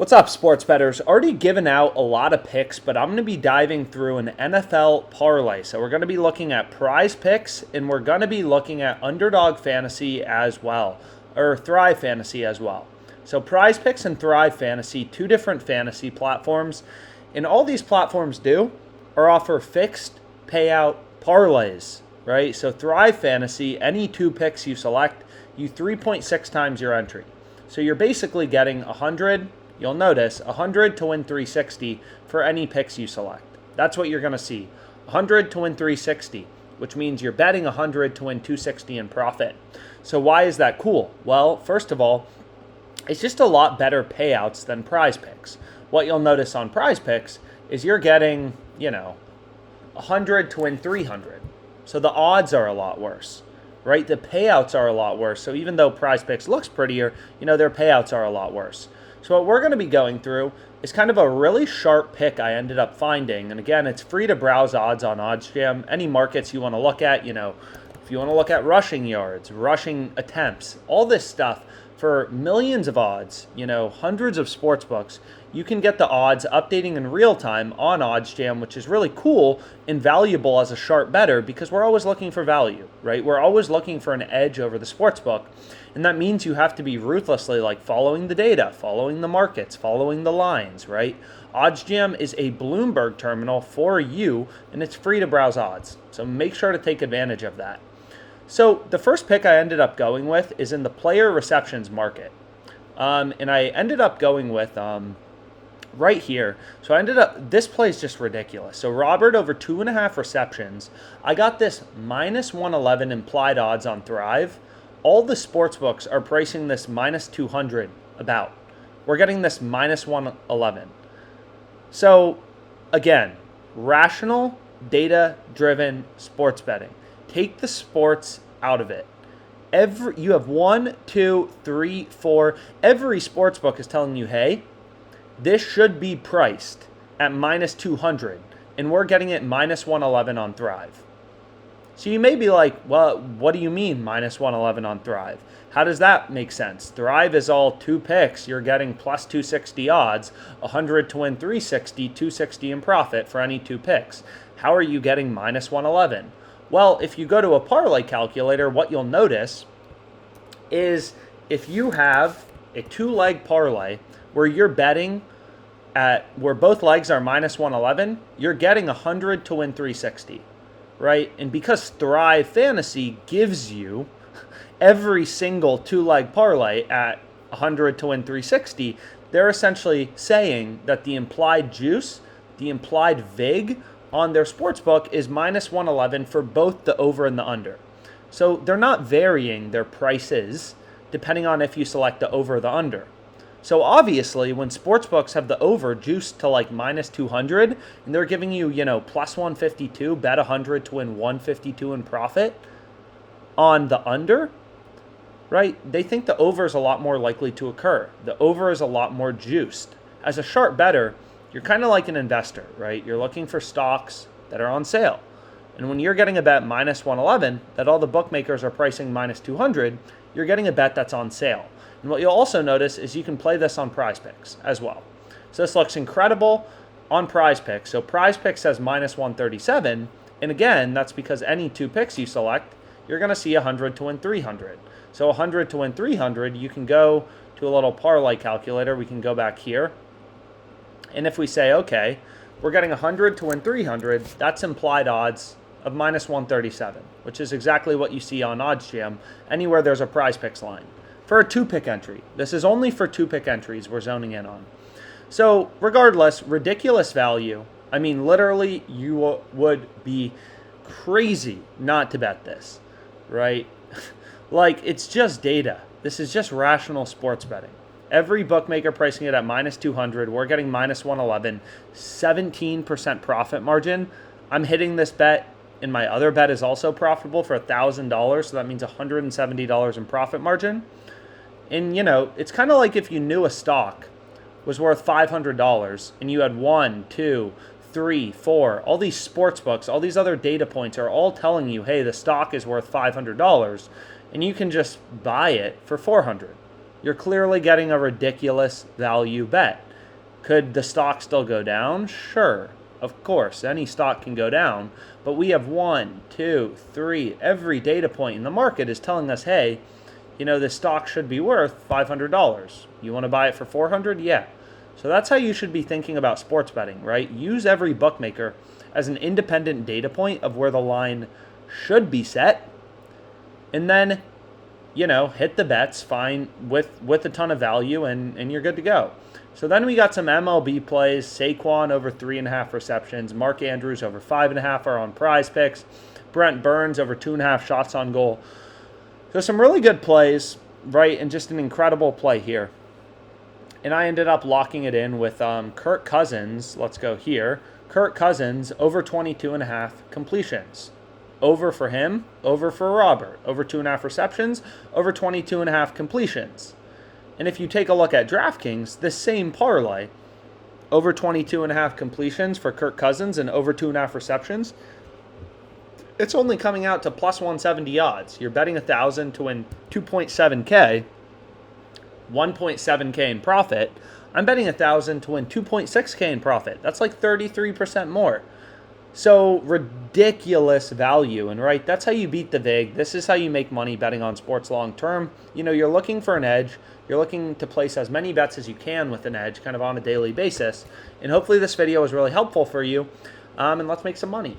What's up, sports bettors? Already given out a lot of picks, but I'm going to be diving through an NFL parlay. So we're going to be looking at PrizePicks, and we're going to be looking at Underdog Fantasy as well, or Thrive Fantasy as well. So PrizePicks and Thrive Fantasy, two different fantasy platforms, and all these platforms do are offer fixed payout parlays, right? So Thrive Fantasy, any two picks you select, you 3.6 times your entry. So you're basically getting 100. You'll notice 100 to win 360 for any picks you select. That's what you're going to see. 100 to win 360, which means you're betting 100 to win 260 in profit. So why is that cool? Well, first of all, it's just a lot better payouts than PrizePicks. What you'll notice on PrizePicks is you're getting, 100 to win 300. So the odds are a lot worse, right? The payouts are a lot worse. So even though PrizePicks looks prettier, their payouts are a lot worse. So what we're going to be going through is kind of a really sharp pick I ended up finding. And again, it's free to browse odds on OddsJam. Any markets you want to look at, if you want to look at rushing yards, rushing attempts, all this stuff for millions of odds, hundreds of sports books, you can get the odds updating in real time on OddsJam, which is really cool and valuable as a sharp bettor because we're always looking for value, right? We're always looking for an edge over the sports book. And that means you have to be ruthlessly following the data, following the markets, following the lines, right? OddsJam is a Bloomberg terminal for you, and it's free to browse odds. So make sure to take advantage of that. So the first pick I ended up going with is in the player receptions market. And I ended up going with right here. So this play is just ridiculous. So Robert over 2.5 receptions. I got this minus 111 implied odds on Thrive. All the sports books are pricing this minus 200 about. We're getting this minus 111. So again, rational, data-driven sports betting. Take the sports out of it. You have 1, 2, 3, 4. Every sports book is telling you, hey, this should be priced at minus 200, and we're getting it minus 111 on Thrive. So you may be like, well, what do you mean minus 111 on Thrive? How does that make sense? Thrive is all two picks. You're getting plus 260 odds, 100 to win 360, 260 in profit for any two picks. How are you getting minus 111? Well, if you go to a parlay calculator, what you'll notice is if you have a two-leg parlay where you're betting where both legs are minus 111, you're getting 100 to win 360, right? And because Thrive Fantasy gives you every single two-leg parlay at 100 to win 360, they're essentially saying that the implied juice, the implied vig on their sportsbook is minus 111 for both the over and the under. So they're not varying their prices depending on if you select the over or the under. So obviously, when sportsbooks have the over juiced to minus 200, and they're giving you, plus 152, bet 100 to win 152 in profit on the under, right? They think the over is a lot more likely to occur. The over is a lot more juiced. As a sharp bettor, you're kind of like an investor, right? You're looking for stocks that are on sale. And when you're getting a bet minus 111 that all the bookmakers are pricing minus 200, you're getting a bet that's on sale. And what you'll also notice is you can play this on PrizePicks as well. So this looks incredible on PrizePicks. So PrizePicks says minus 137. And again, that's because any two picks you select, you're going to see 100 to win 300. So 100 to win 300, you can go to a little parlay calculator. We can go back here. And if we say, okay, we're getting 100 to win 300, that's implied odds of minus 137, which is exactly what you see on OddsJam anywhere there's a PrizePicks line. For a two-pick entry. This is only for two-pick entries we're zoning in on. So regardless, ridiculous value. I mean, literally, you would be crazy not to bet this, right? It's just data. This is just rational sports betting. Every bookmaker pricing it at minus 200. We're getting minus 111. 17% profit margin. I'm hitting this bet, and my other bet is also profitable for $1,000. So that means $170 in profit margin. And, it's kind of like if you knew a stock was worth $500 and you had 1, 2, 3, 4, all these sports books, all these other data points are all telling you, hey, the stock is worth $500, and you can just buy it for $400. You're clearly getting a ridiculous value bet. Could the stock still go down? Sure, of course, any stock can go down, but we have 1, 2, 3, every data point in the market is telling us, hey, this stock should be worth $500. You want to buy it for $400? Yeah. So that's how you should be thinking about sports betting, right? Use every bookmaker as an independent data point of where the line should be set, and then, hit the bets fine with a ton of value, and you're good to go. So then we got some MLB plays. Saquon over 3.5 receptions. Mark Andrews over 5.5 are on PrizePicks. Brent Burns over 2.5 shots on goal. So some really good plays, right? And just an incredible play here. And I ended up locking it in with Kirk Cousins. Let's go here. Kirk Cousins over 22.5 completions. Over for him, over for Robert. Over 2.5 receptions, over 22.5 completions. And if you take a look at DraftKings, this same parlay, over 22.5 completions for Kirk Cousins and over 2.5 receptions, it's only coming out to plus 170 odds. You're betting 1,000 to win 2.7K, 1.7K in profit. I'm betting 1,000 to win 2.6K in profit. That's like 33% more. So ridiculous value, and right, that's how you beat the VIG. This is how you make money betting on sports long term. You're looking for an edge. You're looking to place as many bets as you can with an edge kind of on a daily basis. And hopefully this video was really helpful for you. And let's make some money.